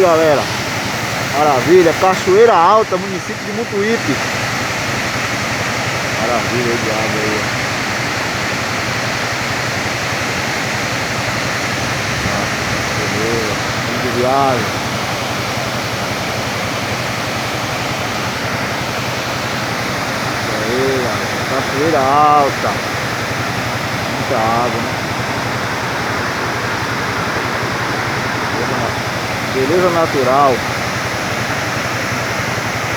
galera. Maravilha, Cachoeira Alta, município de Mutuípe. Maravilha de água aí. Beleza, fim de viagem. Aí, Cachoeira Alta. Muita água, né? Beleza natural.